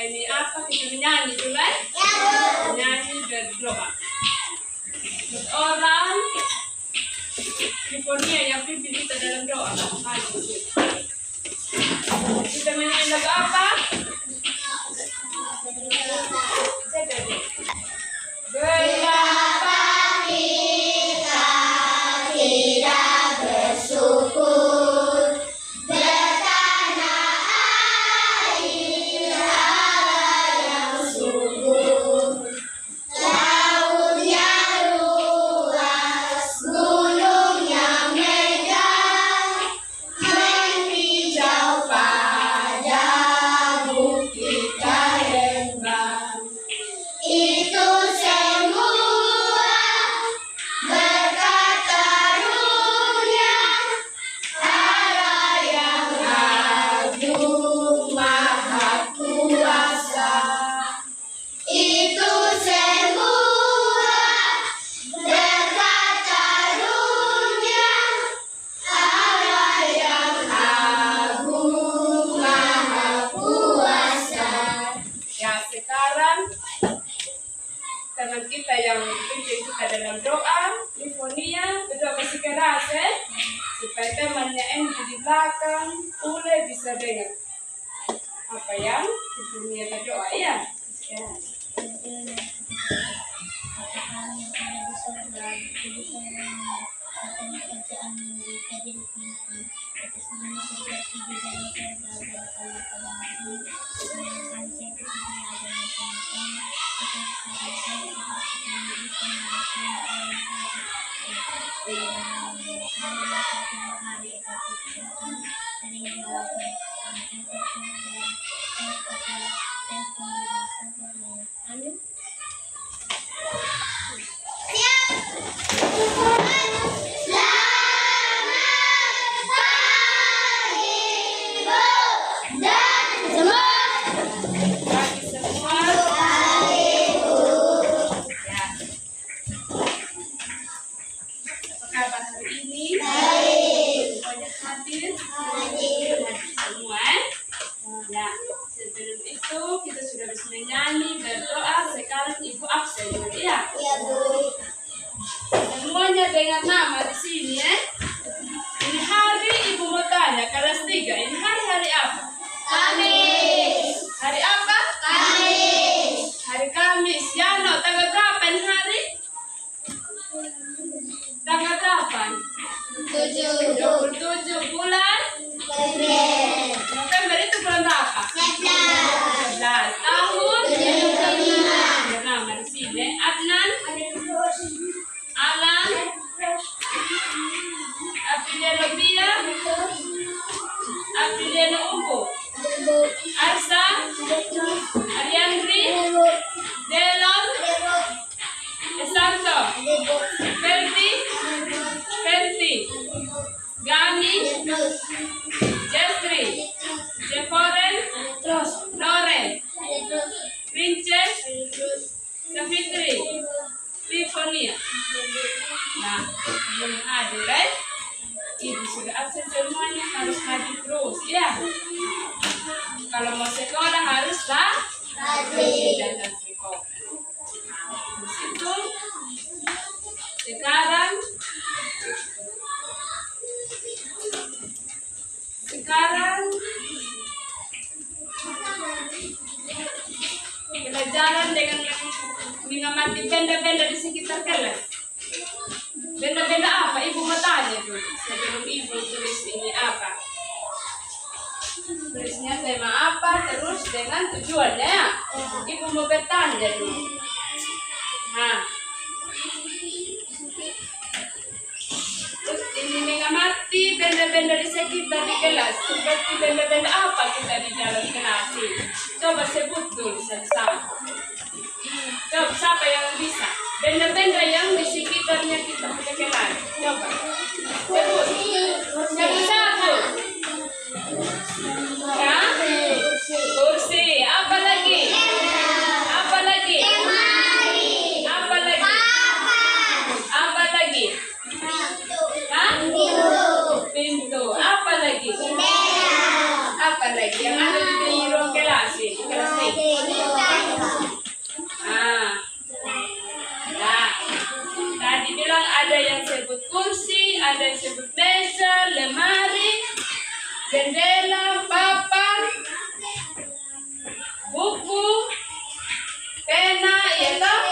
ini apa? Kita menyanyi dulu ya? Menyanyi berdoa. Buat orang California yang pimpin kita dalam doa. Kita menyanyi lagu apa? Mengapa kita tidak bersyukur bertanah air Allah yang subur, lautnya luas, gunungnya megah, menghijau pada bukit lembah. Itu semua berkat karunia Allah yang agung maha kuasa. Itu semua berkat karunia Allah yang agung maha kuasa. Ya, sekarang teman kita yang pimpin kita dalam doa, Livonia, berdoa masih keras ya, supaya temannya Andy di belakang boleh bisa dengar apa yang Livonia berdoa ya. Amin. Bagi semua. Ya. Apa kabar hari ini? Semuanya hadir? Hadir semua. Ya, sebelum itu kita sudah bisa menyanyi, berdoa. Sekarang Ibu absen, ya? Semuanya dengan nama di sini, ya. Ini hari Ibu mau tanya, kelas 3. Ini hari apa? Kamis. Hari apa? Kamis. Hari Kamis. Ya, no, tanggal berapa ini hari? Tanggal berapa? 27 bulan November itu bulan berapa? 11 tahun 75. Nama di sini Adnan, Alan, Apriliano Bia, Apriliano Ugo, Arsa, Ariandri, Delon, Esanto, Ferti, Gani, Jeffrey, Jeforen, Loren, Princess, Safitri, Livonia. Nah, belum hadir, right? Ibu sudah absen semuanya, harus hadir terus, ya. Kalau mau sekolah harus hadir dan sekolah. Di situ sekarang kita jalan dengan mengamati benda-benda di sekitar kelas. Benda-benda apa? Ibu mau tanya dulu. Sebelum Ibu tulis ini apa? Tulisnya tema apa, terus dengan tujuannya ya. Ibu mau bertanya dulu. Nah, ini mengamati benda-benda di sekitar di kelas. Seperti benda-benda apa kita di dalam kelas ini? Coba sebut dulu sama-sama. Coba siapa yang bisa? Benda-benda yang di sekitarnya kita punya kelas. Coba sebut. Satu. Ya? Kursi. Apa lagi? Apa lagi? Apa lagi? Apa lagi? Pintu. Apa lagi? Apa lagi yang ada di ruang kelas ini? Kelas ini. kursi, ada yang sebut meja, lemari, jendela, papan, buku, pena, ya toh?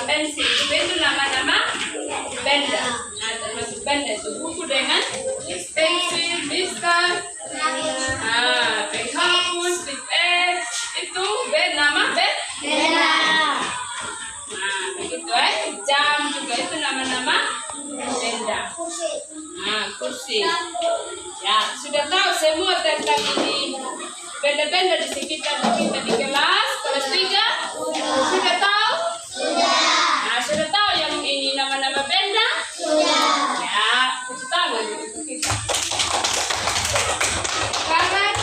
Pensil. Itu nama-nama benda. Nah, termasuk benda itu buku dengan pensil, lister, penghapus, tip X, itu nama benda. Nah, begitu jam juga itu nama-nama benda. Nah, kursi. Ya, sudah tahu semua tentang ini benda-benda di sekitar kita di kelas 3? Sudah tahu? Nah, sudah tahu yang ini nama-nama benda? Ya, cuci tangan untuk kita. Sekarang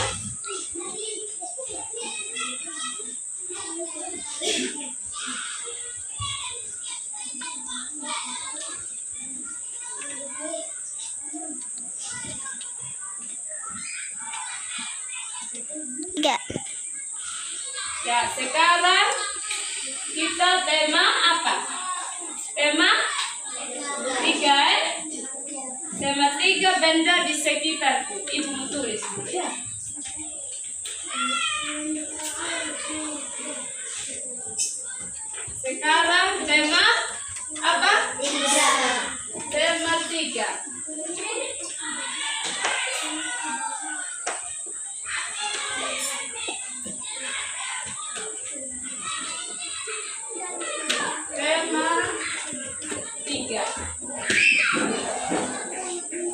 ya, sekarang kita tema apa? Tema 3 Tema 3 benda di sekitarku. Ibu mau tulis ya. Sekarang tema apa? Tema 3.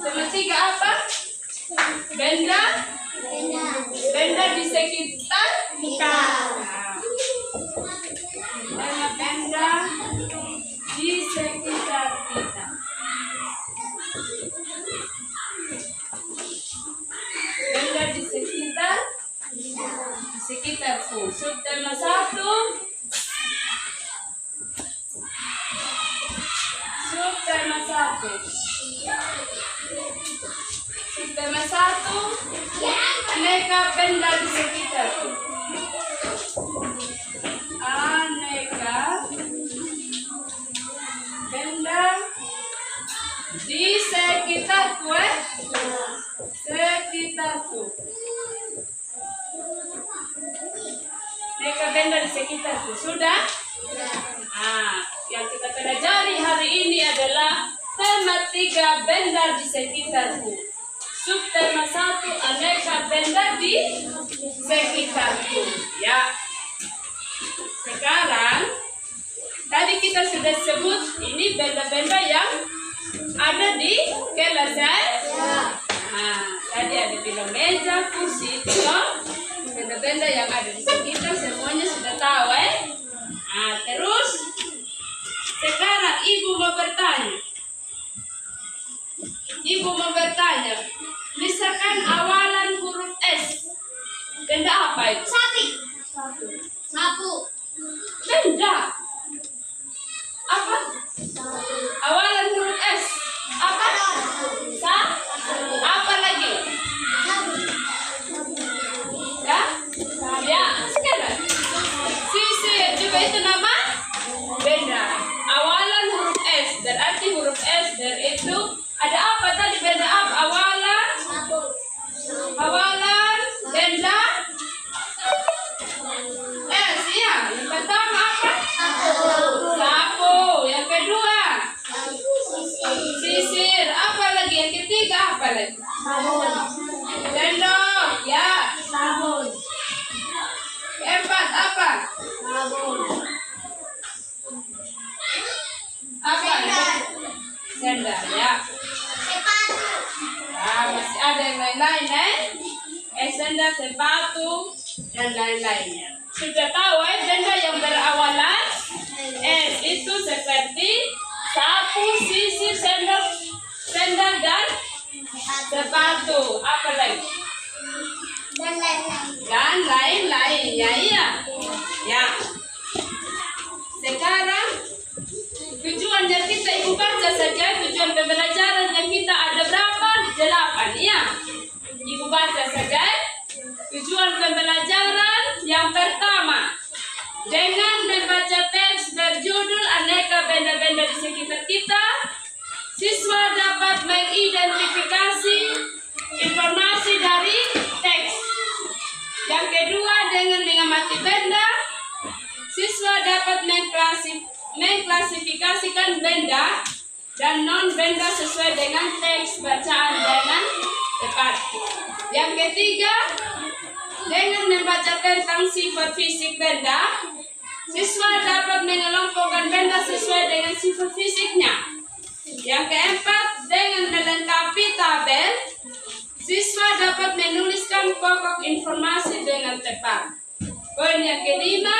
Tema 3 apa? Benda di sekitar kita. Tema benda di sekitar kita. Benda di sekitarku. Subtema 1. Subtema 1. Aneka benda di sekitarku. Aneka benda di sekitarku. Sekitarku. Aneka benda di sekitarku. Sudah? Yang kita pelajari hari ini adalah tema 3 benda di sekitarku. Subtema 1 aneka benda di sekitarku. Ya. Sekarang tadi kita sudah sebut ini benda-benda yang ada di kelas ya. Tadi ada bilang meja, kursi, itu benda-benda yang ada di sekitar semuanya sudah tahu terus sekarang ibu mau bertanya. Misalkan awalan huruf S. Benda apa itu? Sapu. Benda. Apa? Awalan huruf S. Apa? Apa lagi? Ya, sekarang. Sisir juga itu nama benda. Awalan huruf S. Berarti huruf S dari itu ada apa tadi benda apa? Awalan benda S ya. Yang pertama apa? Sapu. Yang kedua sisir. Apa lagi? Yang ketiga apa lagi? Sendok. Ya. Keempat apa? Apa? Sendal ya. Masih ada yang lain-lain sendal, sepatu dan lain-lainnya. Sudah tahu benda yang berawalan S itu seperti sapu, sisir, sendal dan sepatu. Apa lagi? Dan lain-lain. Ya. Sekarang tujuannya kita ibu baca saja. Tujuan pembelajarannya kita ada berapa? 8 ya. Ibu baca saja. Tujuan pembelajaran yang pertama, dengan membaca teks berjudul aneka benda-benda di sekitar kita, siswa dapat mengidentifikasi informasi dari teks. Yang kedua, dengan mengamati benda, siswa dapat mengklasifikasikan benda dan non-benda sesuai dengan teks bacaan dengan tepat. Yang ketiga, dengan membaca tentang sifat fisik benda, siswa dapat mengelompokkan benda sesuai dengan sifat fisiknya. Yang keempat, dengan melengkapi tabel, siswa dapat menuliskan pokok informasi dengan tepat. Poin yang kelima,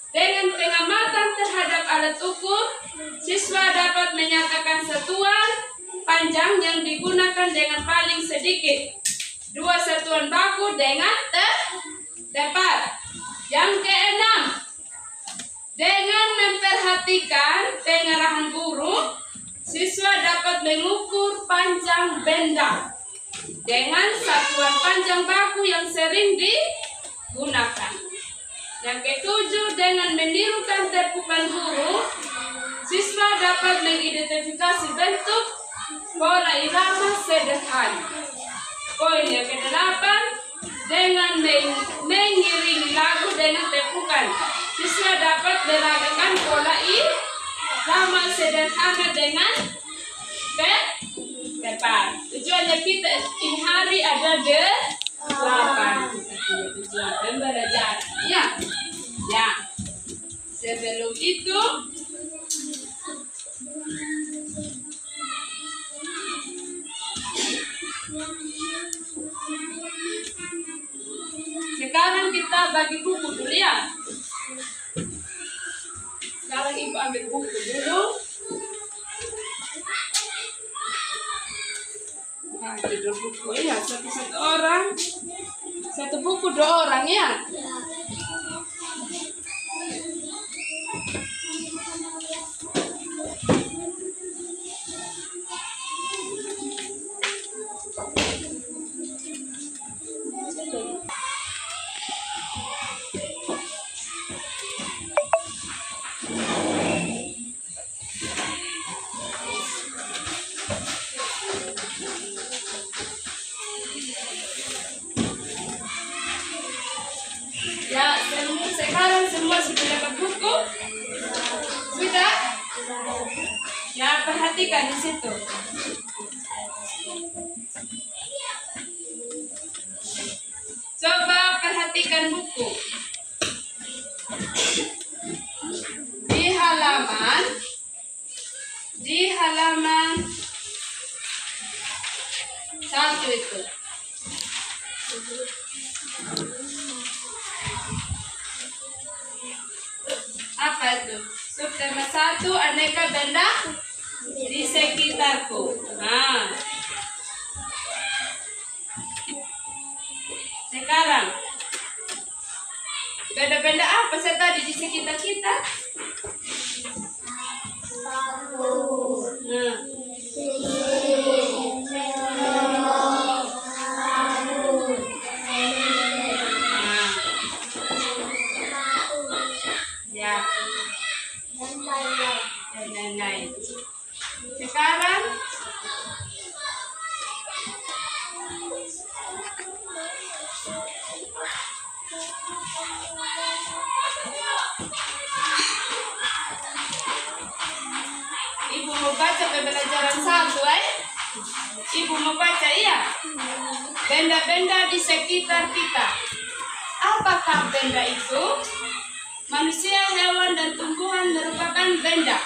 dengan pengamatan terhadap alat ukur, siswa dapat menyatakan satuan panjang yang digunakan dengan paling sedikit, 2 satuan baku dengan tepat. Yang keenam, dengan memperhatikan pengarahan guru, siswa dapat mengukur panjang benda dengan satuan panjang baku yang sering digunakan. Yang ketujuh, dengan menirukan tepukan guru, siswa dapat mengidentifikasi bentuk pola irama sederhana. Poin yang kedelapan, dengan mengiringi lagu dengan tepukan, siswa dapat meragakan pola irama sederhana dengan tepat. Tujuannya kita ini hari ada 8. Tujuan pembelajaran. Ya. Sebelum itu, sekarang kita bagi buku dulu ya. Sekarang ibu ambil buku dulu. Nah, tidur buku ya, satu orang. Satu buku 2 orang ya. Ya, sekarang semua sudah dapat buku? Sudah? Ya, perhatikan di situ. Coba perhatikan buku. Di halaman 1 itu. Apa itu? Subtema 1, aneka benda di sekitarku. Nah, sekarang benda-benda apa sih tadi di sekitar kita? Ya. Dan lain-lain. Sekarang Ibu mau baca pembelajaran 1 Ibu mau baca iya? Benda-benda di sekitar kita. Apakah benda itu? Manusia, hewan, dan tumbuhan merupakan benda.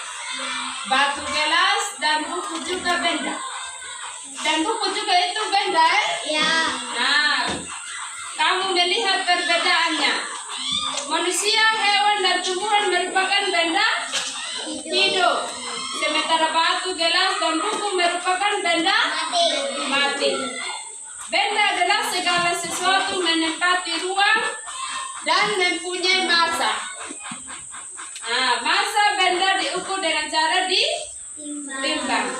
Batu, gelas, dan buku juga benda. Dan buku juga itu benda Ya. Nah, kamu melihat perbedaannya. Manusia, hewan, dan tumbuhan merupakan benda hidup. Sementara batu, gelas, dan buku merupakan benda mati. Benda adalah segala sesuatu menempati ruang dan mempunyai massa. Nah, massa benda diukur dengan cara ditimbang.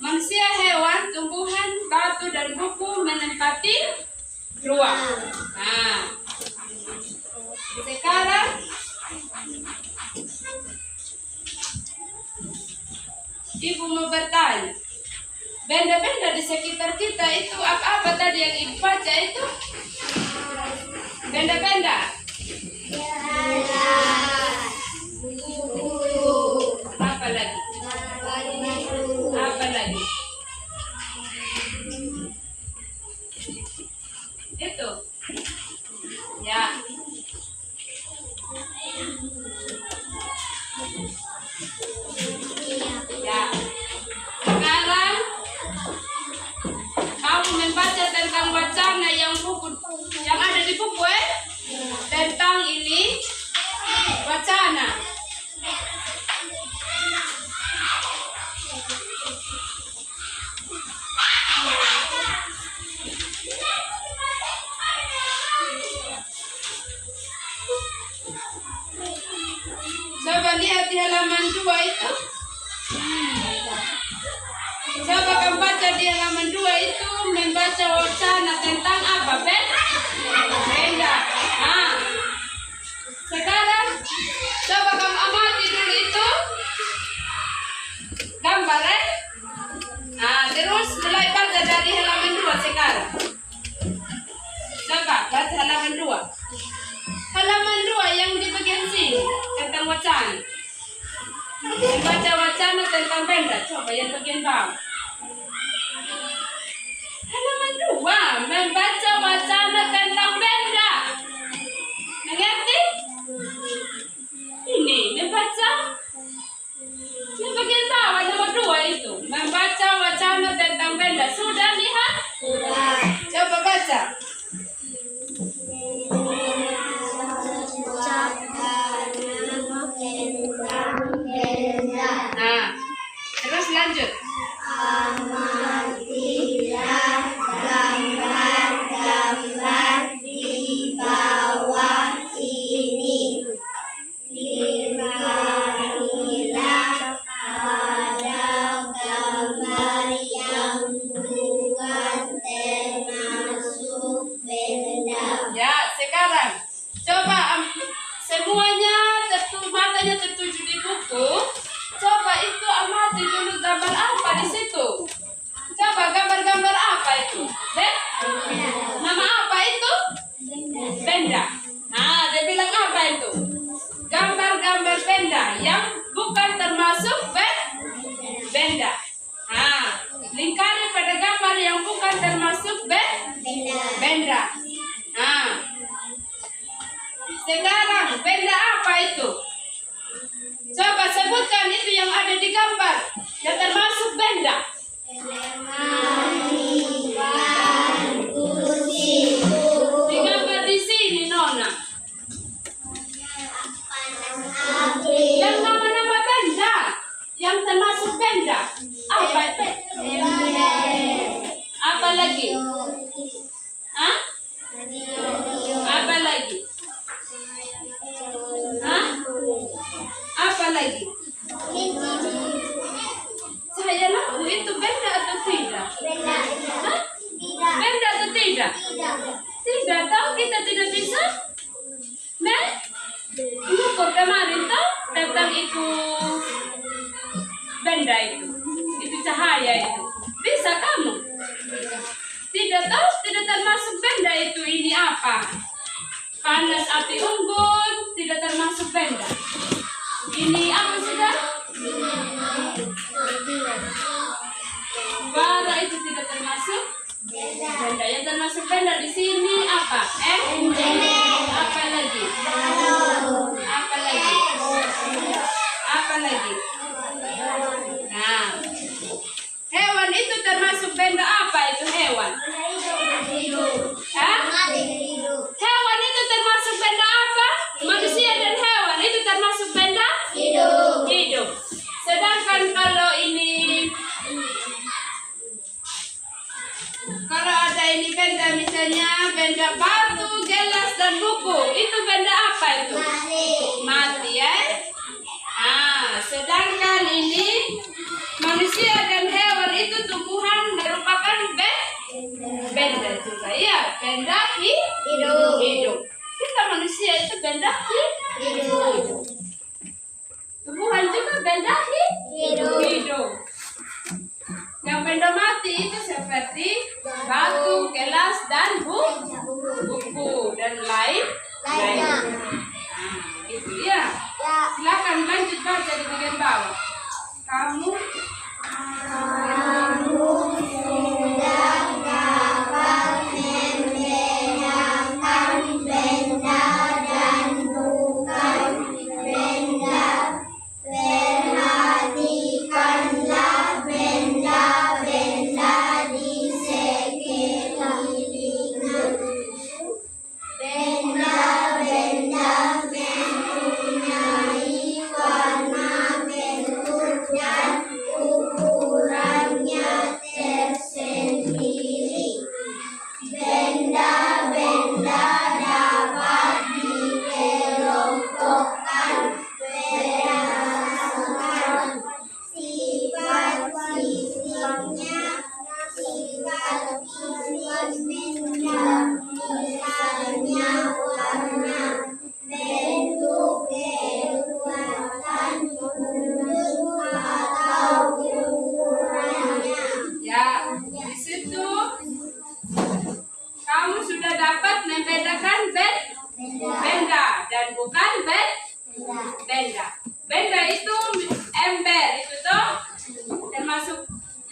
Manusia, hewan, tumbuhan, batu, dan buku menempati ruang. Nah, sekarang Ibu mau bertanya, Benda-benda di sekitar kita itu apa-apa tadi yang ibu baca itu? Benda-benda. Apa lagi? Apa lagi? Itu. Ya. Ya. Sekarang kamu membaca tentang wacana yang ada di buku tentang ini wacana. Coba lihat di halaman 2 itu. Coba kamu baca di halaman 2 itu, membaca wacana tentang apa, benda. Nah, sekarang coba kamu amati dulu itu gambar Nah, terus mulai baca dari halaman 2 sekarang. Coba baca halaman 2. Halaman 2 yang di bagian sini tentang wacana. Membaca wacana tentang benda. Coba yang bagian bawah. Halaman 2 membaca wacana tentang benda. Mengerti? Ini membaca yang bagian bawah nomor 2 itu. Membaca wacana tentang benda. Sudah lihat? Sudah. Coba baca. Nah, terus lanjut. Amatilah gambar-gambar di bawah ini. Diberilah pada gambar yang bukan termasuk benda. Ya, sekarang coba semuanya matanya tertuju di buku. Coba itu amati dulu gambar apa di situ. Coba gambar-gambar apa itu? Nama apa itu? Benda. Nah, dia bilang apa itu? Gambar-gambar benda yang bukan termasuk benda. Nah, lingkari pada gambar yang bukan termasuk benda. Nah, sekarang benda apa itu? Coba sebutkan itu yang ada di gambar yang termasuk benda. Di gambar di sini, Nona. Yang nama-nama benda yang termasuk benda. Apa itu? Apa lagi? Hah? Apa lagi? Hah? Apa lagi? Saya laku itu benda atau tidak? Hah? Benda atau tidak? Tidak tahu, kita tidak bisa mengukur kemarin tahu tentang itu benda itu cahaya itu. Bisa kamu? Tidak tahu, tidak termasuk benda itu. Ini apa? Panas api unggun tidak termasuk benda. Ini apa sudah? Bara itu tidak termasuk benda. Yang termasuk benda di sini apa? Apa lagi? Apa lagi? Apa lagi? Nah, hewan itu termasuk benda apa itu hewan? Hah? Hewan itu termasuk benda apa? Manusia dan hewan itu termasuk benda? Hidup. Sedangkan kalau ada ini benda, misalnya benda batu, gelas dan buku, itu benda apa itu? Mati ya. Sedangkan ini manusia dan hewan itu tumbuhan merupakan benda juga ya, benda hidup. Kita manusia itu benda hidup. Tumbuhan juga benda hidup. Yang benda mati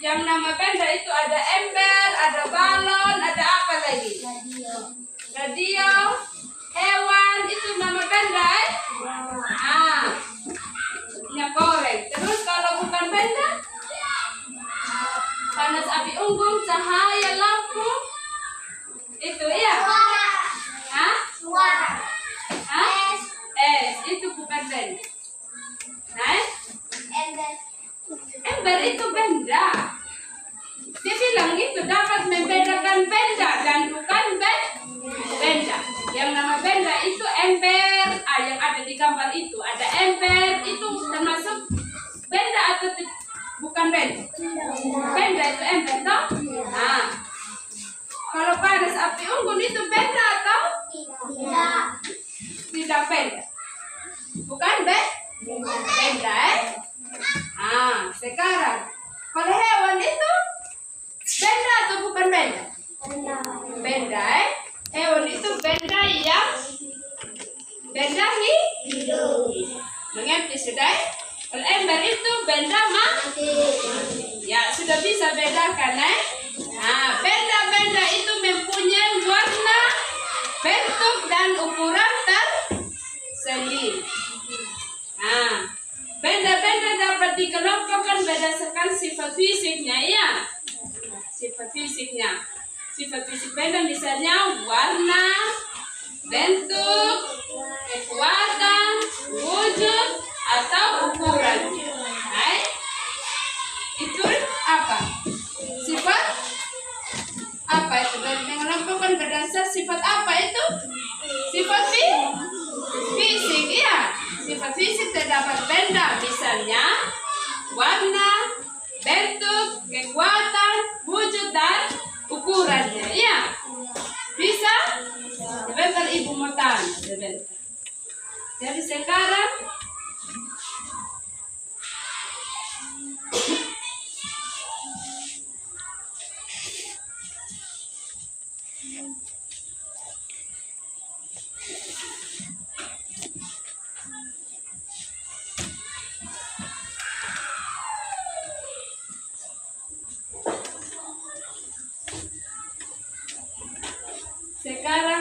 Yang nama benda itu ada ember, ada balon, ada apa lagi? Radio, hewan, itu nama benda. Minyak goreng. Terus kalau bukan benda, panas api unggun, cahaya lampu, itu ya? Hah? Es, itu bukan benda. Nah, ember itu benda. Dia bilang itu dapat membedakan benda dan bukan benda. Yang nama benda itu ember. Yang ada di gambar itu ada ember. Itu termasuk benda atau bukan benda? Benda itu ember, toh? Nah, kalau panas api unggun itu benda atau tidak benda? Bukan benda, sekarang kalau hewan itu benda atau bukan benda? Benda, hewan itu benda yang benda hidup. Mengerti sudah? Kalau ember itu benda ya sudah bisa bedakan, benda-benda itu mempunyai warna, bentuk dan ukuran tersendiri. Benda-benda dapat dikelompokkan berdasarkan sifat fisiknya, ya. Sifat fisiknya. Sifat fisik benda misalnya warna, bentuk, kekuatan, wujud, atau ukurannya. Itu apa? Sifat apa itu? Mengelompokkan berdasar sifat apa itu? Sifat fisik, ya. Sifat fisik terdapat benda, misalnya warna, bentuk, kekuatan, wujud, dan ukurannya, ya. Bisa? Sebentar ibu mau tanya, sebentar. Jadi sekarang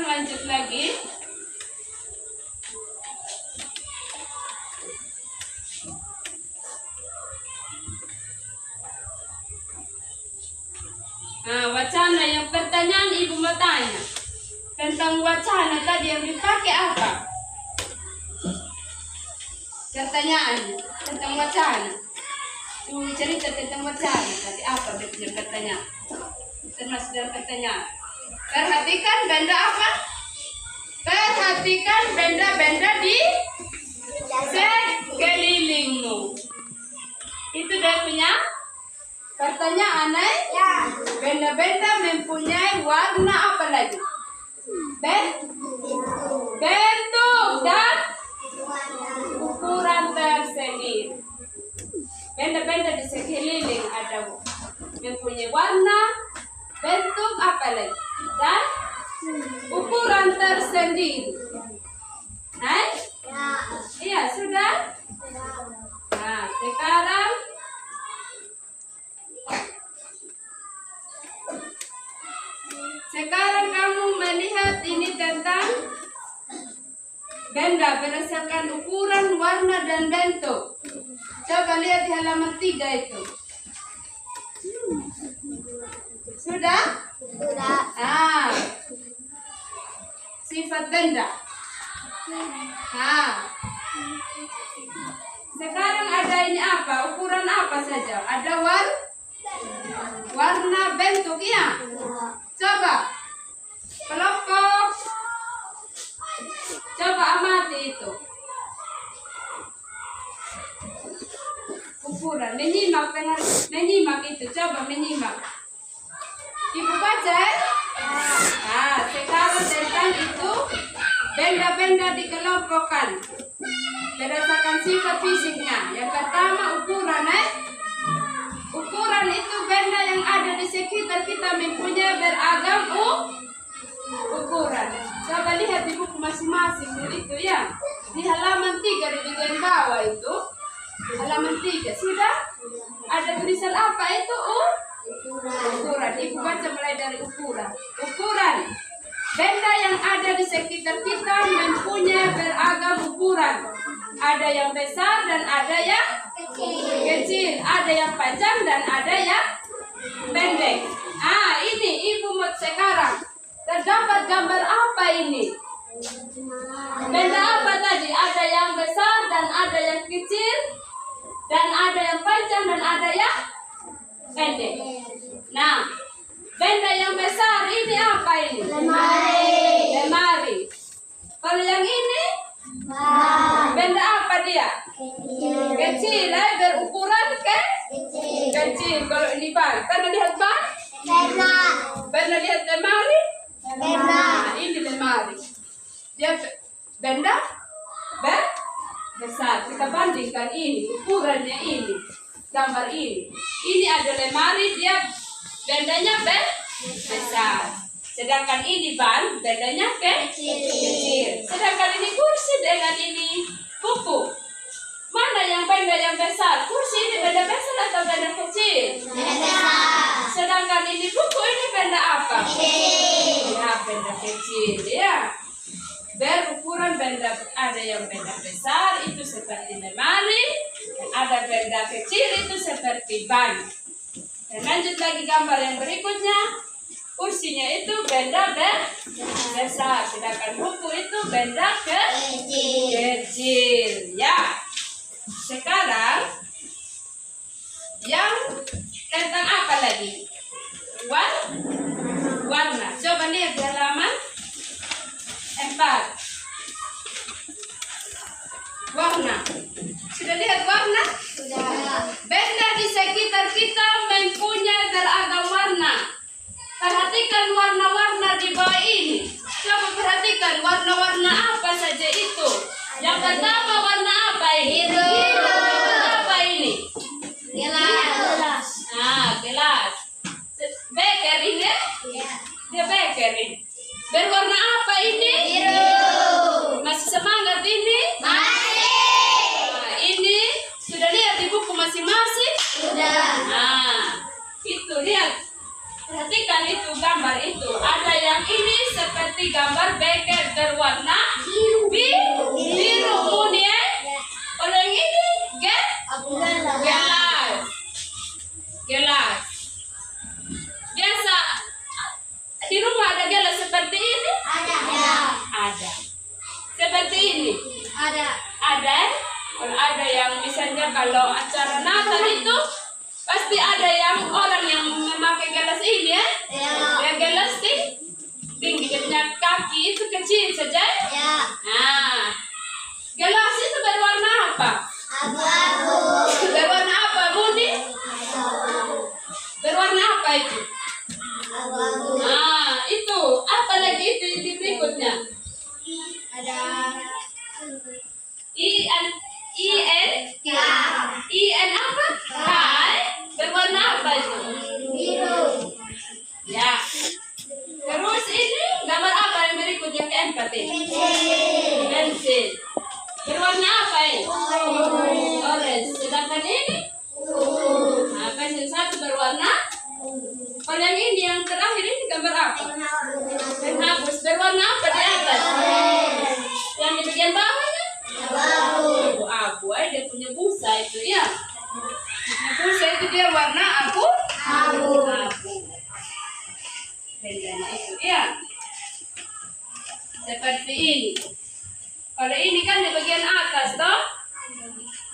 lanjut lagi. Wacana yang pertanyaan ibu mau tanya tentang wacana tadi yang dipakai apa? Pertanyaan tentang wacana. Cerita tentang wacana tadi apa pertanyaan? Termasuk dalam pertanyaan. Perhatikan benda apa? Perhatikan benda-benda di sekelilingmu. Itu dia punya pertanyaan, ya. Benda-benda mempunyai warna apa lagi? Bentuk dan ukuran tersendiri. Benda-benda di sekeliling ada mempunyai warna, bentuk apa lagi? Dan ukuran tersendiri. Iya, sudah? Nah, sekarang kamu melihat ini tentang benda berdasarkan ukuran, warna, dan bentuk. Coba lihat di halaman 3 itu. Sudah? Sifat benda. Sekarang ada ini apa? Ukuran apa saja? Ada warna, bentuk, ya. Coba kelompok. Coba amati itu. Ukuran, menyimak itu. Coba menyimak. Ibu baca. Sekarang tentang itu benda-benda dikelompokkan berdasarkan sifat fisiknya. Yang pertama ukuran, Ukuran itu benda yang ada di sekitar kita mempunyai beragam ukuran. Coba lihat di buku masing-masing itu, ya. Di halaman 3 di bagian bawah itu. Halaman 3 sudah ada tulisan apa itu? Ada yang besar dan ada yang kecil. Ada yang panjang dan ada yang pendek. Ini ibu mau sekarang. Terdapat gambar apa ini? Benda apa tadi? Ada yang besar dan ada yang kecil. Dan ada yang panjang dan ada yang pendek. Nah, benda yang besar ini apa ini? Lemari. Kalau yang ini? Benda apa dia? Kecil, berukuran kecil. Kalau ini ban, pernah lihat ban? Pernah lihat lemari? Ini lemari. Dia benda besar. Kita bandingkan ini, ukurannya ini, gambar ini. Ini ada lemari, dia bendanya besar. Sedangkan ini ban, bendanya kecil. Sedangkan ini kursi dengan ini buku. Mana yang benda yang besar? Kursi ini benda besar atau benda kecil? Sedangkan ini buku, ini benda apa? Ya, benda kecil. Ya. Berukuran benda, ada yang benda besar itu seperti lemari, dan ada benda kecil itu seperti ban. Dan lanjut lagi gambar yang berikutnya. Kursinya itu benda besar, sedangkan buku itu benda kecil. Ya. Sekarang yang tentang apa lagi? Warna. Coba lihat di halaman 4. Warna. Sudah lihat warna? Sudah. Benda di sekitar kita mempunyai beragam warna. Perhatikan warna-warna di bawah ini. Coba perhatikan warna-warna apa saja itu. Yang pertama warna apa ini? Biru. Apa ini? Gelas. Gelas. Beker ini? Dia beker ini. Berwarna apa ini? Biru. Masih semangat ini? Masih. Ini sudah lihat di buku masing-masing? Sudah. Itu lihat. Perhatikan itu gambar itu. Ada yang ini seperti gambar beker berwarna biru. Kemudian kalau yang ini gelas. Biasa di rumah ada gelas seperti ini? Ada. Seperti ini? Ada. Kalau ada yang misalnya kalau acara Natal itu pasti ada yang orang yang memakai gelas ini ya. Yang gelas tingginya kaki itu kecil saja. Gelas itu berwarna apa? Berwarna apa, Budi? Berwarna apa itu? Itu. Apa lagi itu di berikutnya? IN apa? Kai. Berwarna apa itu? Biru. Ya. Terus ini gambar apa yang berikutnya keempat ini? Pensil. Berwarna apa ini? Orange. Sedangkan ini? Pensil satu berwarna. Kalau yang ini yang terakhir ini gambar apa? Penghapus. Berwarna apa di atas? Yang di bagian bawahnya? Abu. Dia punya busa itu ya. Busa itu dia warna abu. Bendanya itu ya. Seperti ini. Kalau ini kan di bagian atas toh.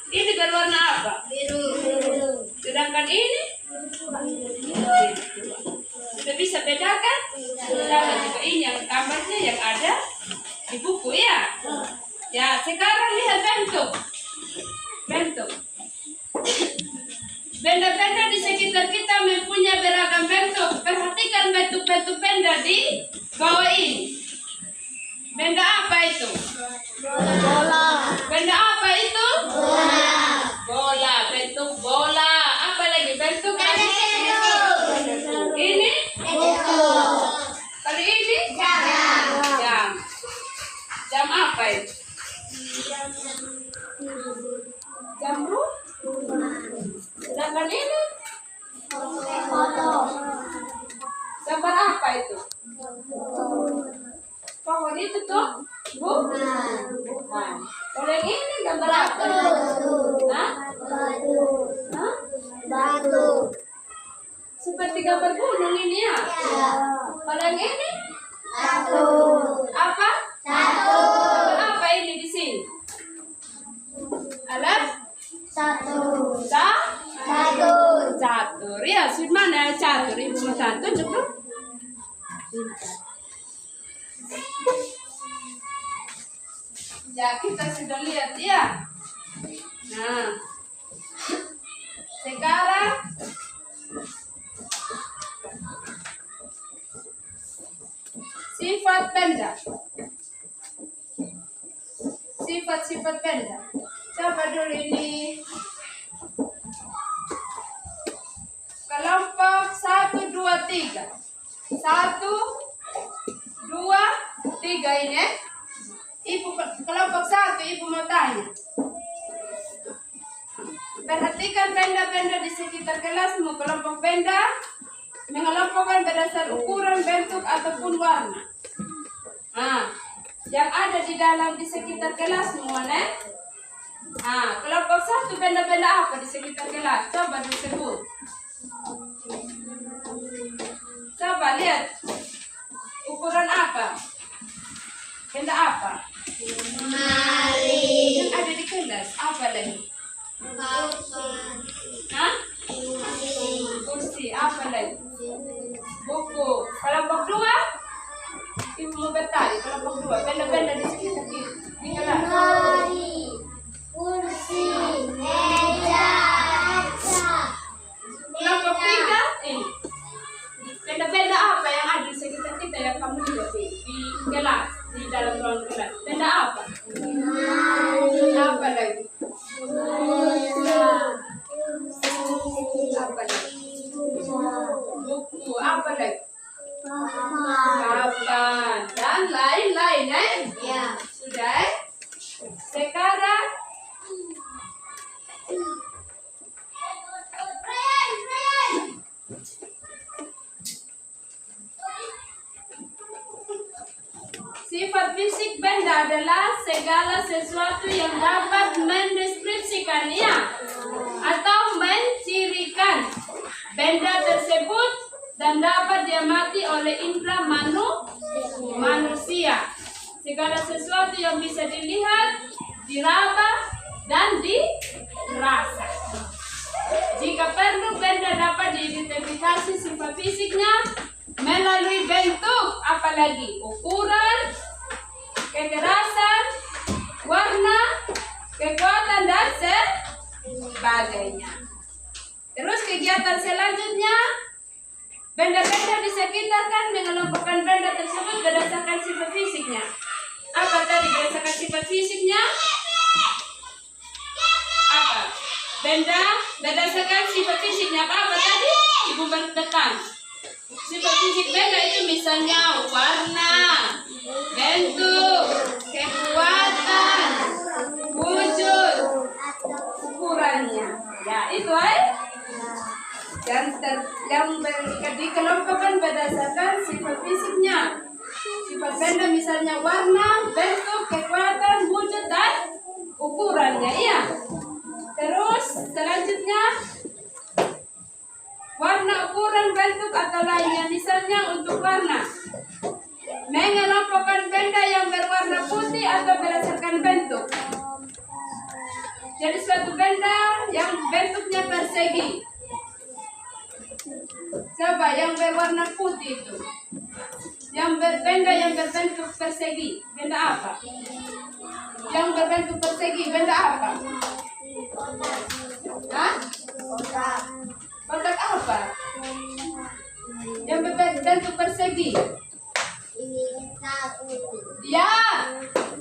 Ini berwarna apa? Biru. Sedangkan ini sudah bisa bedakan? Sama juga ini yang gambarnya yang ada di buku ya. Ya, sekarang lihat bentuk. Benda-benda di sekitar kita mempunyai beragam bentuk. Perhatikan bentuk-bentuk benda di bawah ini. Benda apa itu? Bola. Benda apa itu? Bola. Bentuk bola. Apa lagi bentuk? Ini? Kalau ini? Jam. Jam apa itu? Jam Sedangkan ini? Gambar apa itu? Pohon itu tuh? Bukan. Kalau yang ini gambar apa? Seperti gambar gunung ini ya. Kalau yang ini Satu. apa? Satu. Apa ini di sini? Alat Satu. satu. Catur. Ya, sud mana catur? Ibu mau tunjuk dong. Ya, kita sudah lihat ya. Nah, sekarang sifat benda. Sifat-sifat benda. Coba dulu ini. Kelompok 1, 2, 3. 1, 2, 3 ini. Ibu kelompok 1, ibu mau tanya. Perhatikan benda-benda di sekitar kelasmu. Kelompok benda mengelompokkan berdasar ukuran, bentuk, ataupun warna. Nah, yang ada di dalam di sekitar kelasmu mana? Nah, kelompok 1 benda-benda apa di sekitar kelas? Coba disebut. Coba lihat. Ukuran apa? Benda apa? Mari. Yang ada di kelas apa lagi? Hah? Kursi. Apa lagi? Buku. Kelompok 2? Ibu mau bertanya. Kelompok 2 benda-benda di sekitar di kelas. Mari. Kursi. Meja. Kaca. Kelompok 3 ini. Benda-benda apa yang ada di sekitar kita yang kamu lihat di kelas, di dalam ruang kelas? Benda apa? Apa lagi? Apa lagi? Buku. Apa lagi? Papan. Dan lain-lain, Ya. Sudah? Sekarang sifat fisik benda adalah segala sesuatu yang dapat mendeskripsikannya atau mencirikan benda tersebut dan dapat diamati oleh indera manusia. Segala sesuatu yang bisa dilihat, diraba, dan dirasa. Jika perlu, benda dapat diidentifikasi sifat fisiknya melalui bentuk, apalagi ukuran, kekerasan, warna, kekuatan, dan sebagainya. Terus kegiatan selanjutnya, benda-benda di sekitar kan mengelompokkan benda tersebut berdasarkan sifat fisiknya. Apa tadi berdasarkan sifat fisiknya? Apa? Benda berdasarkan sifat fisiknya apa tadi? Ibu bertekan. Sifat fisik benda itu misalnya warna, bentuk, kekuatan, wujud, ukurannya. Ya, itu yang dikelompokkan berdasarkan sifat fisiknya. Sifat benda misalnya warna, bentuk, kekuatan, wujud, dan ukurannya. Iya. Terus selanjutnya warna, ukuran, bentuk, atau lainnya. Misalnya untuk warna, mengelompokkan benda yang berwarna putih atau berdasarkan bentuk. Jadi suatu benda yang bentuknya persegi. Coba yang berwarna putih itu. Benda yang berbentuk persegi. Benda apa? Yang berbentuk persegi. Benda apa? Hah? Kotak apa? Yang berbentuk persegi. Ya,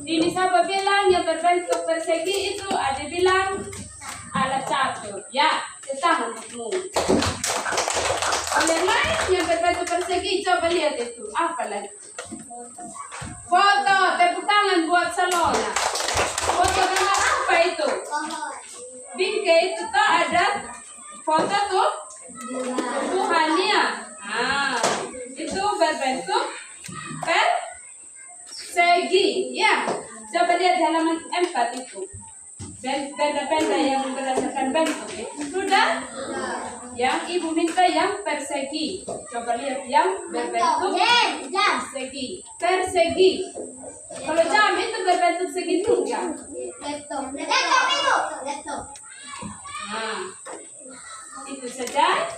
ini siapa bilang yang berbentuk persegi itu ada bilang alat catur. Ya, tangan untukmu. Yang lain yang berbentuk persegi, coba lihat itu. Apa lagi? Foto, tepuk tangan buat Salona. Foto gambar apa itu? Bingke itu tuh ada foto tuh Tuhannya. Itu berbentuk persegi. Ya, coba lihat di halaman 4 itu. Benda-benda yang berdasarkan bentuk itu. Sudah? Yang ibu minta yang persegi. Coba lihat yang berbentuk persegi. Persegi. Kalau jam itu berbentuk segitiga. Nah, itu saja.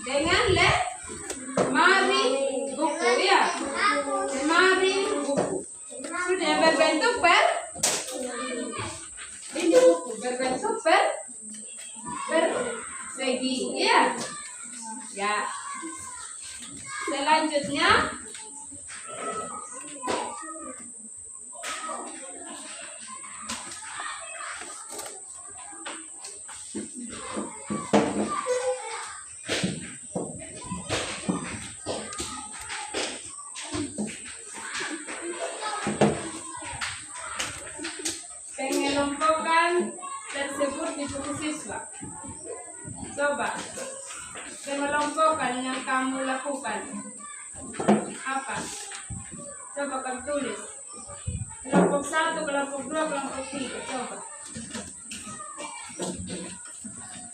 Dengan lemari buku ya. Lemari buku. Sudah berbentuk ini buku berbentuk persegi ya. Ya. Selanjutnya pengelompokan tersebut di buku siswa. Coba pengelompokan yang kamu lakukan apa? Coba kamu tulis. Kelompok 1, kelompok 2, kelompok 3. Coba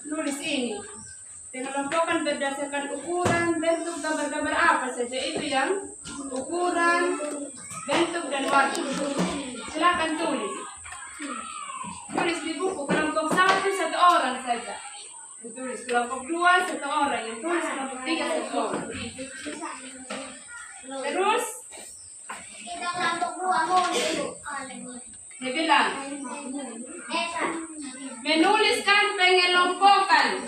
tulis ini. Pengelompokan berdasarkan ukuran, bentuk, gambar-gambar apa saja itu yang ukuran, bentuk dan warna. Silakan tulis. Tulis di buku. Kelompok 1 1 orang saja. Tulis kelompok 2 1 orang. Yang tulis kelompok 3 1 orang. Terus Kita kelompok 2 mau dia bilang menuliskan pengelompokan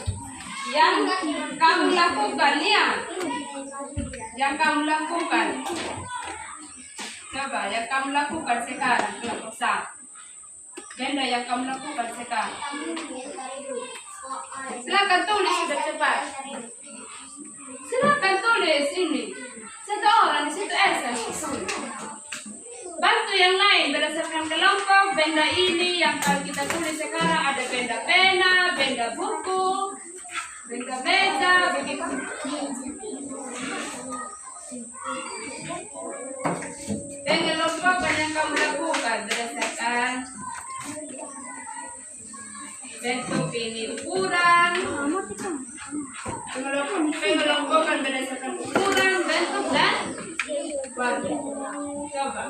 yang kamu lakukan ya. Yang kamu lakukan. Coba yang kamu lakukan sekarang kelompok 1. Benda yang kamu lakukan sekarang. Silakan tulis sudah cepat. Silakan tulis ini. Satu orang di situ Esa. Bantu yang lain berdasarkan kelompok. Benda ini yang kalau kita tulis sekarang ada benda pena, benda buku, benda meja, begitu. Pengelompokan yang kamu lakukan berdasarkan bentuk ini ukuran. Pengelompokan berdasarkan ukuran, bentuk dan warna. Coba.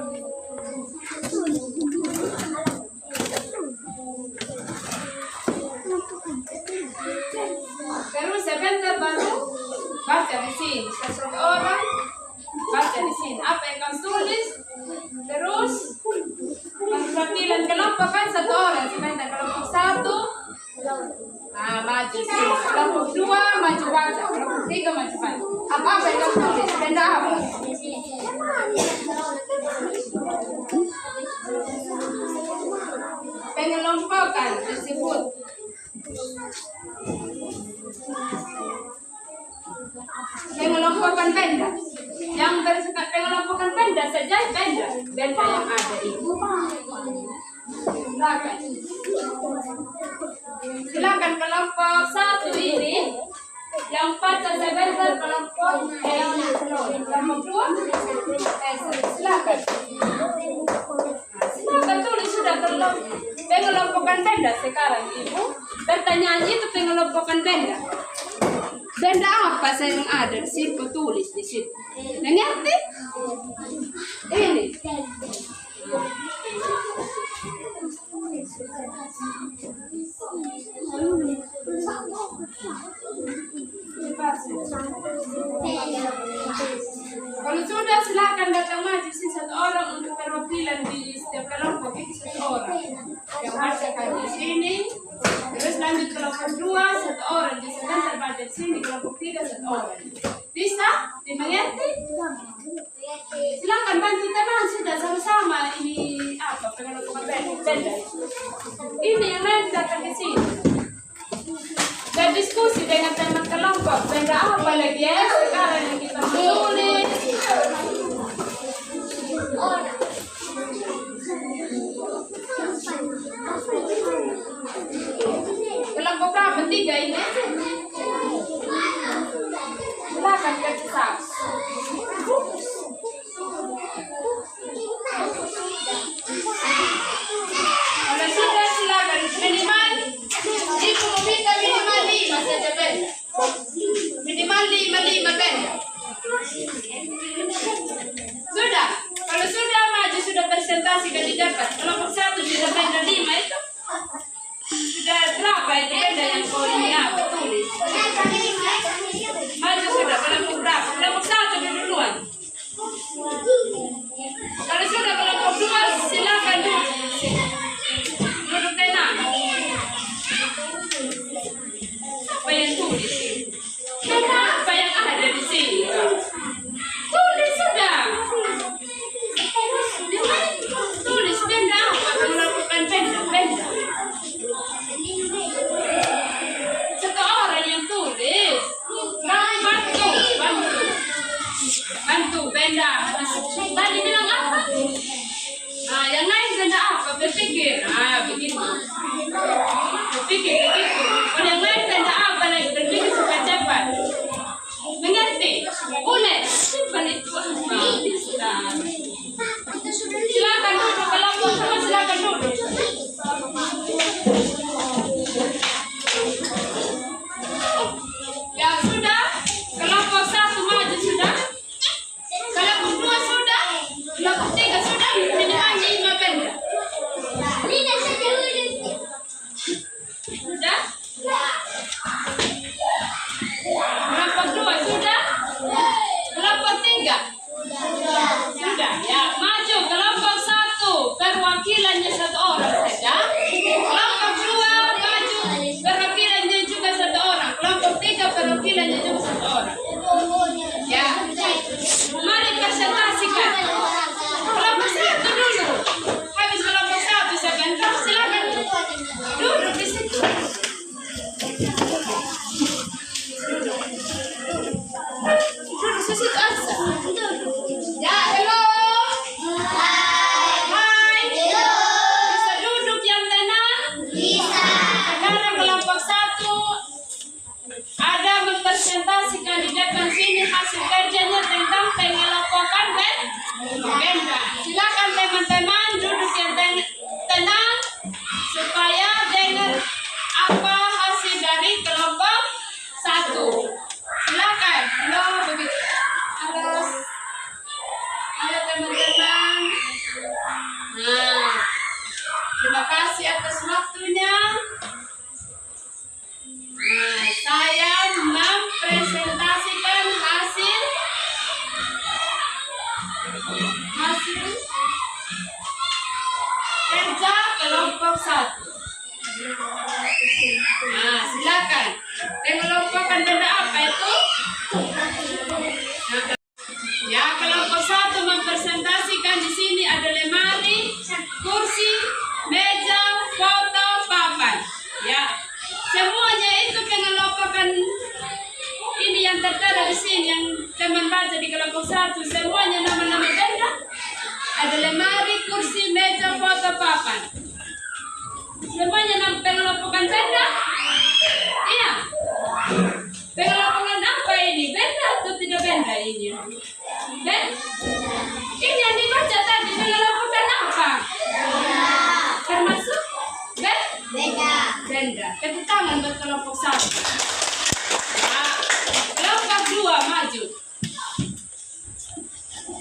Terus sebentar baru baca di sini. Satu orang baca di sini. Apa yang kamu tulis? Terus perwakilan kelompok kan 1 orang. Sebentar kelompok 1. Nah, maju sini. Kelompok 2 maju baca. Kelompok 3 maju baca. Apa yang kamu tulis? Benda apa? Pengelompokan tersebut pengelompokan benda yang bersifat pengelompokan benda saja benda yang ada itu. Silakan kelompok 1 ini yang 4 sebentar kelompok 2 silakan. Silakan tulis sudah pengelompokan benda sekarang ibu. Pertanyaan itu pengelompokan benda. Benda apa saya yang ada di situ tulis di situ. Mengerti? Ini. Kalau sudah silakan datang maju sih 1 orang untuk perwakilan di setiap kelompok itu 1 orang. Yang bacakan di sini, terus lanjut kelompok 2 1 orang, di sebentar baca di sini kelompok 3 1 orang. Bisa? Dimengerti? Silakan bantu teman sudah sama-sama ini apa pengelompokan benda. Ini yang lain datang di sini. Berdiskusi dengan teman kelompok benda apa lagi ya sekarang yang kita tulis. Kelompok berapa? 3 ini. Silakan kasih tahu. Kalau sudah silakan minimal. Ibu meminta minimal 5 saja. Apa yang tulis? Kenapa yang ada di sini? Tulis sudah. Tulis benda apa? Melakukan benda. Satu orang yang tulis. Bantu benda. Tadi bilang apa? Nah, yang lain benda apa? Berpikir. Begitu. Berpikir begitu. Kalau yang lain benda apa lagi? Berpikir supaya cepat. Mengerti? Boleh. Simpan itu. Silakan duduk. Kelompok semua silakan duduk. Ya sudah. Kelompok 1 maju sudah. Kelompok 2 sudah. Kelompok 3 sudah. Minimalnya 5 benda. Sudah? Kelompok 2 sudah? Kelompok 3? Sudah. Ya, maju. Kelompok 1 perwakilannya 1 orang saja. Kelompok 2 maju. Perwakilannya juga 1 orang. Kelompok 3 perwakilannya juga 1 orang. Ya. Mari presentasikan. Kelompok 1 dulu. Habis kelompok 1 sebentar, silakan duduk di situ. Duduk di situ aja. Ya, halo. Hai. Bisa duduk yang tenang? Sekarang kelompok 1 ada mempresentasikan di depan sini hasil kerjanya tentang pengelompokan benda. Silakan teman-teman duduk yang tenang supaya dengar apa hasil dari kelompok 1. Silakan. Halo, begitu. Halo teman-teman. Nah, terima kasih atas waktunya. Nah, saya mempresentasikan hasil kerja kelompok 1. Nah, silakan. Pengelompokan benda apa itu? Ya, kelompok 1 mempresentasikan di sini ada lemari, kursi, meja, foto, papan. Ya, semuanya itu pengelompokan ini yang tertera di sini yang teman baca di kelompok 1. Semuanya nama-nama benda. Ada lemari, kursi, meja, foto, papan. Semuanya nama pengelompokan benda. Iya. Pengelompokan apa ini? Benda atau tidak benda ini? Ben? Ini yang dibaca tadi pengelompokan apa? Termasuk benda. Tepuk tangan buat kelompok 1. Nah, kelompok 2 maju.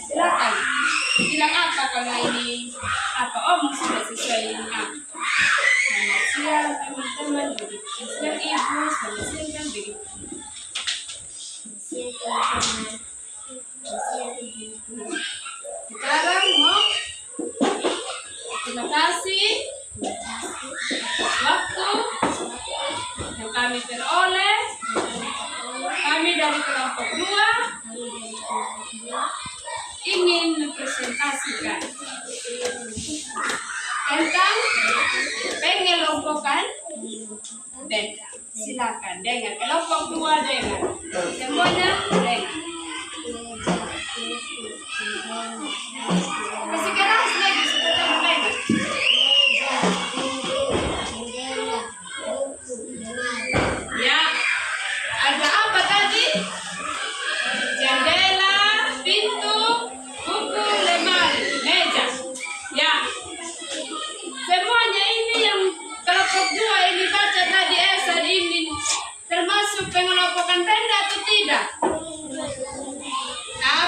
Silakan. Bilang apa kalau ini? Apa? Sudah sesuai ini. Selamat siang teman-teman. Siang ibu. Selamat siang kan begitu. Sekarang mau terima kasih waktu yang kami peroleh. Kami dari kelompok 2 ingin mempresentasikan tentang pengelompokan benda. Silakan dengar. Kelompok 2 dengar. Semuanya dengar. Masih keras lagi supaya mendengar. Ya, ada apa tadi? Jendela, pintu, buku, lemari, meja. Ya, semuanya ini yang kelompok 2 ini baca tadi ini termasuk pengelompokan benda atau tidak?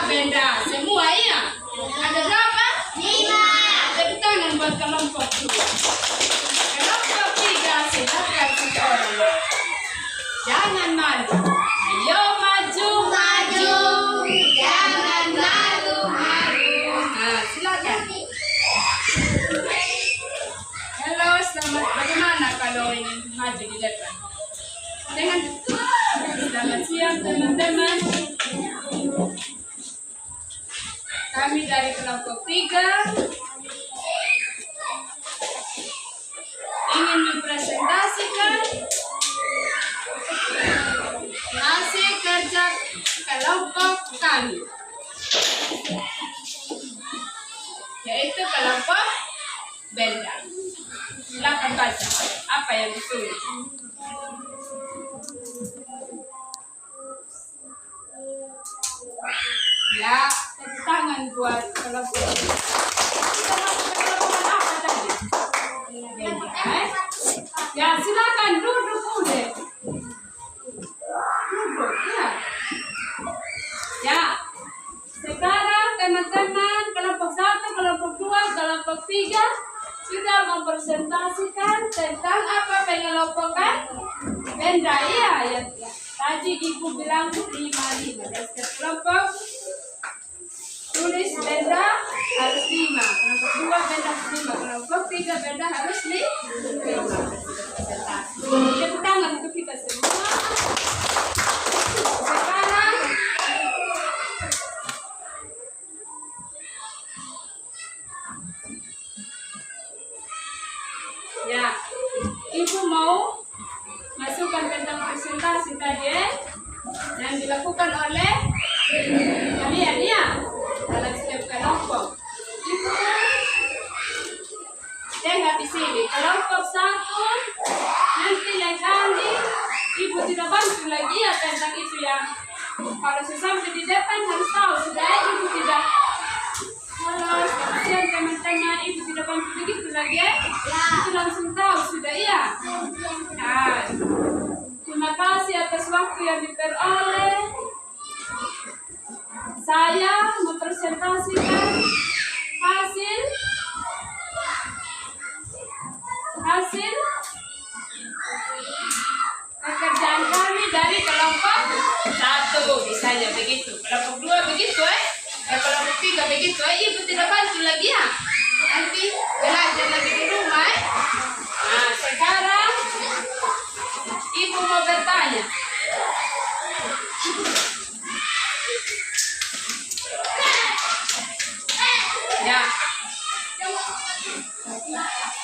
Benda semua ya. Ada berapa? 5. Tepuk tangan buat kelompok 2. Kelompok 3 silakan 1 orang. Jangan malu. Ayo maju. Jangan malu. Nah, silakan. Halo, selamat. Bagaimana kalau ingin maju di depan? Dengan siap teman-teman. Kami dari kelompok 3 ingin mempresentasikan hasil kerja kelompok kami, yaitu kelompok benda. Silakan baca apa yang ditulis. Ya, tepuk tangan buat kelompok. Kita masuk ke kelompok apa tadi? Benda, Ya, silakan duduk udah. Duduk, ya. Ya, sekarang teman-teman kelompok 1, kelompok 2, kelompok 3 sudah mempresentasikan tentang apa pengelompokan benda. Ya, yang tadi ibu bilang 5. Dan setiap kelompok tulis benda harus 5. Kelompok 2 benda harus 5. Kelompok 3 benda harus 5. Tepuk tangan untuk kita semua. Sekarang ya, ibu mau masukkan tentang presentasi tadi yang dilakukan oleh kalian ya dalam setiap kelompok. Ibu lihat di sini kelompok 1 nanti lain kali ibu tidak bantu lagi ya tentang itu ya. Kalau sampai di depan harus tahu sudah ibu tidak. Halo, kasihan teman-teman, ibu tidak bantu begitu lagi ya. Itu langsung tahu sudah ya. Nah, terima kasih atas waktu yang diperoleh. Saya mempresentasikan hasil pekerjaan kami dari kelompok 1, misalnya begitu. Kelompok 2 begitu kelompok 3 begitu. Ibu tidak bantu lagi ya. Nanti belajar lagi di rumah. Nah, sekarang ibu mau bertanya. Ya.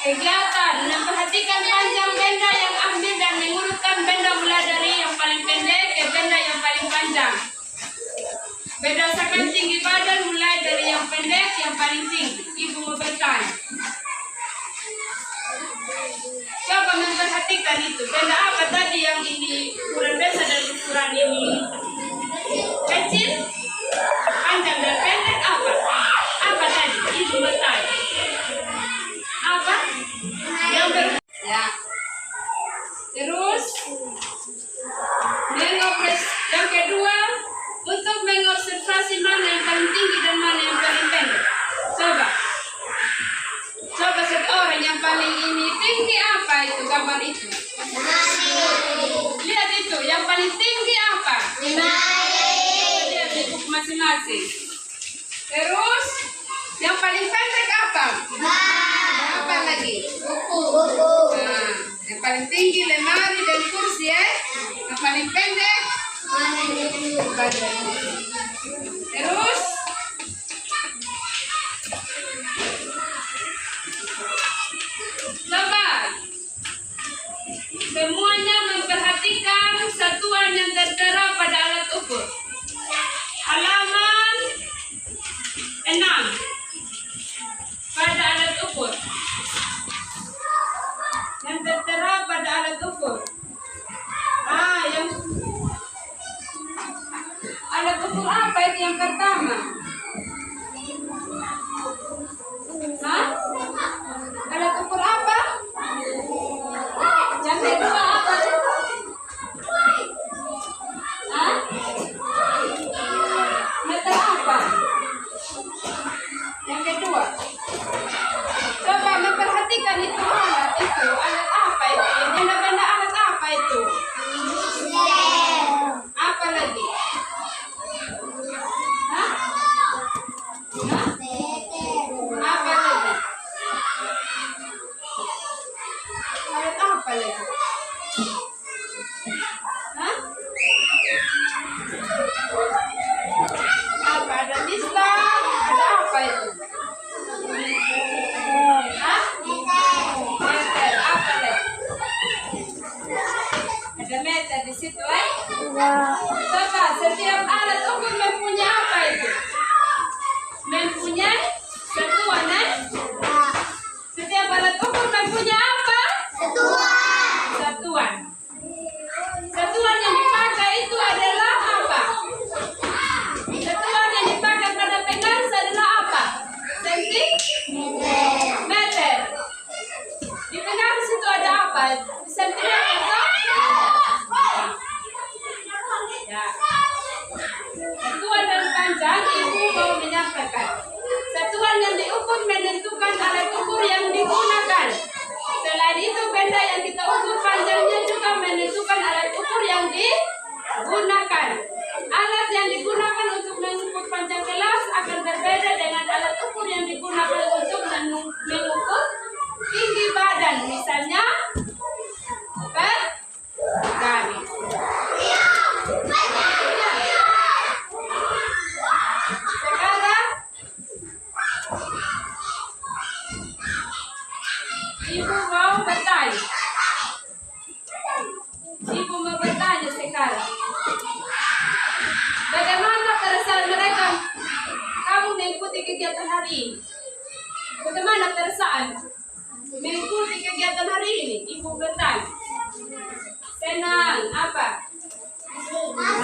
Kegiatan memperhatikan panjang benda yang ambil dan mengurutkan benda mulai dari yang paling pendek ke benda yang paling panjang. Berdasarkan tinggi badan mulai dari yang pendek yang paling tinggi. Ibu mau bertanya. Coba memperhatikan itu. Benda apa tadi yang ini ukuran besar dan ukuran ini kecil? Panjang dan pendek apa? Apa tadi? Ibu bertanya. Apa? Ya. Terus yang kedua, untuk mengobservasi mana yang paling tinggi dan mana yang paling pendek. Coba satu orang yang paling ini tinggi apa itu gambar itu? Lihat itu, yang paling tinggi apa? Lihat di buku masing-masing. Terus yang paling pendek apa? Apa lagi? Buku. Nah, yang paling tinggi lemari dan kursi ya. Yang paling pendek badan. Terus coba semuanya memperhatikan satuan yang tertera pada alat ukur. Halaman 6 pada alat ukur. Yang tertera pada alat ukur. Yang alat Coba, setiap alat ukur mempunyai apa itu? Mempunyai satuan, eh? Setiap alat ukur mempunyai apa? Satuan. Satuan yang dipakai itu adalah apa? Satuan yang dipakai pada pengaris adalah apa? Sentimeter. Di pengaris itu ada apa? Sentimeter atau? Ya. Satuan dan panjang ibu mau menyampaikan. Satuan yang diukur menentukan alat ukur yang digunakan. Selain itu benda yang kita ukur panjangnya juga menentukan alat ukur yang digunakan. Alat yang digunakan untuk mengukur panjang gelas akan berbeda dengan alat ukur yang digunakan untuk mengukur tinggi badan. Misalnya per garis. Sekarang ibu mau bertanya. Ibu mau bertanya sekarang. Bagaimana perasaan mereka? Kamu mengikuti kegiatan hari ini? Bagaimana perasaan mengikuti kegiatan hari ini? Ibu bertanya. Senang. Apa?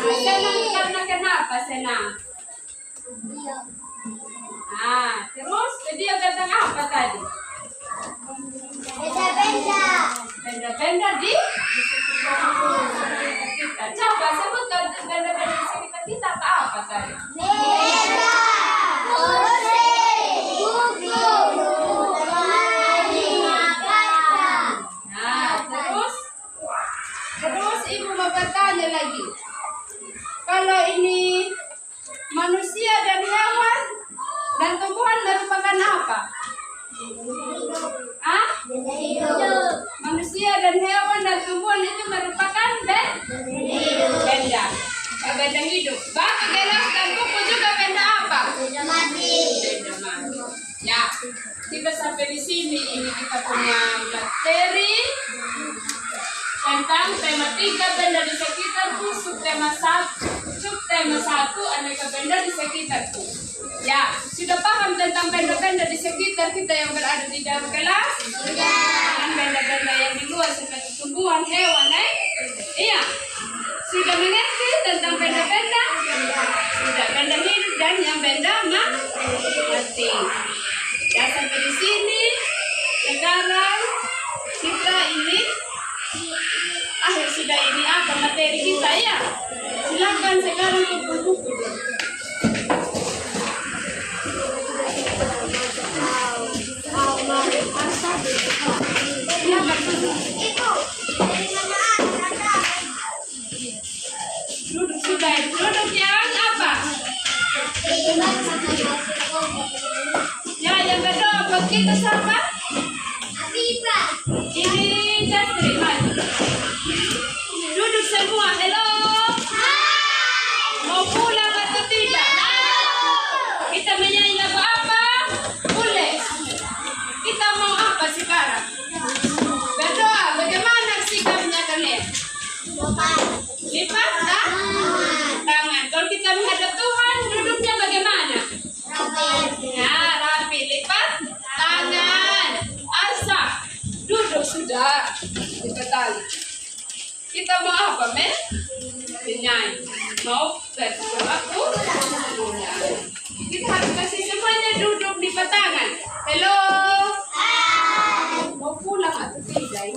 Senang karena kenapa senang? Terus dia datang apa tadi? Benda-benda di kita. Coba sebutkan benda-benda di sekitar kita apa tadi? Terus ibu mau bertanya lagi. Kalau ini manusia dan hewan dan tumbuhan merupakan apa? Manusia dan hewan dan tumbuhan itu merupakan benda. Benda hidup. Batu, gelas dan buku juga benda apa? Benda mati. Ya, kita sampai di sini. Ini kita punya materi tentang tema 3 benda di sekitarku, subtema 1 aneka benda di sekitarku. Ya, sudah paham tentang benda-benda di sekitar kita yang berada di dalam kelas? Dan benda-benda yang di luar seperti tumbuhan, hewan, Iya. Sudah mengerti tentang benda-benda? Sudah, benda hidup dan yang benda mati. Ya, sampai di sini. Sekarang kita ini akhir sudah ini apa materi kita ya? Silakan sekarang kumpul-kumpul. Duduk sudah, duduk yang apa? Ya, yang berdoa buat kita siapa? Ini Jasri, maju. Duduk semua, hello. Mau pulang atau tidak? Kita menyanyi lagu apa? Boleh. Kita mau apa sekarang? Berdoa, bagaimana sikapnya kalian? Lipat tangan. Kalau kita menghadap Tuhan, duduknya bagaimana? Nah, rapi. Lipat tangan. Asap. Duduk sudah. Lipat tali. Kita mau apa, men? Penyanyi. Mau berdoa kita harus kasih semuanya duduk di tangan. Hello. Mau pulang atau tidak?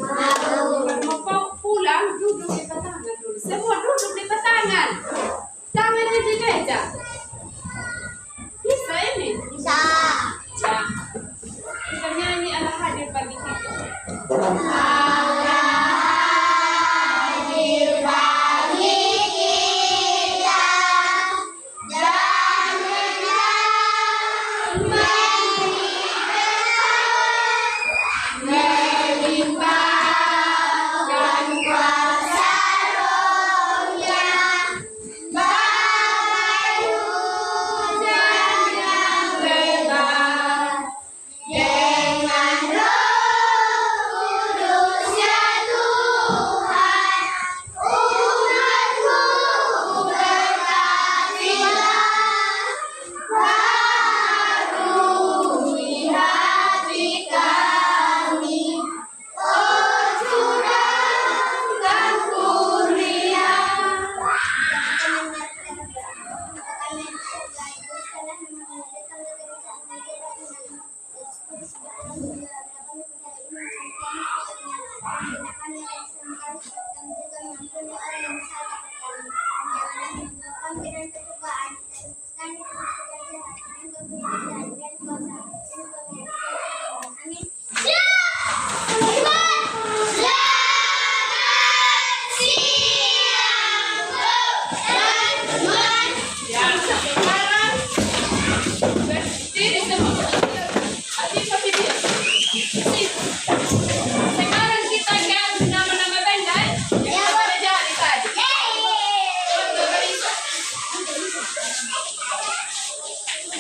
Mau pulang duduk di tangan dulu. Semua duduk di tangan. Jangan di meja. Bisa ini? Bisa. Kita nyanyi Allah hadir bagi kita.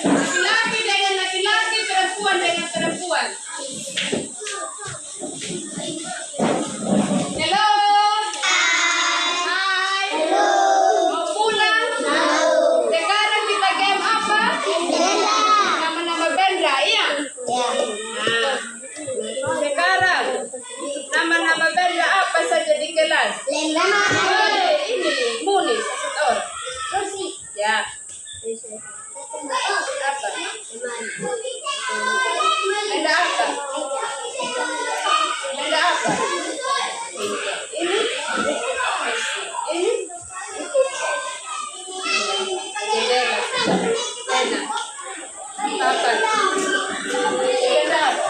Laki-laki dengan laki-laki, perempuan dengan perempuan. Hello? Hai. Mau pulang? Sekarang kita game apa? Nama-nama benda, iya? Nah, sekarang nama-nama benda apa saja di kelas? Hei, ini Muni, satu orang. Ya. Apa? Benda apa? Benda apa? Ini? Ini? Jendela. Pena. Papan. Benda apa?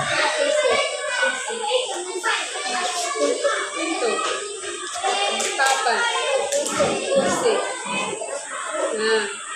Pintu. Papan. Kursi. Nah.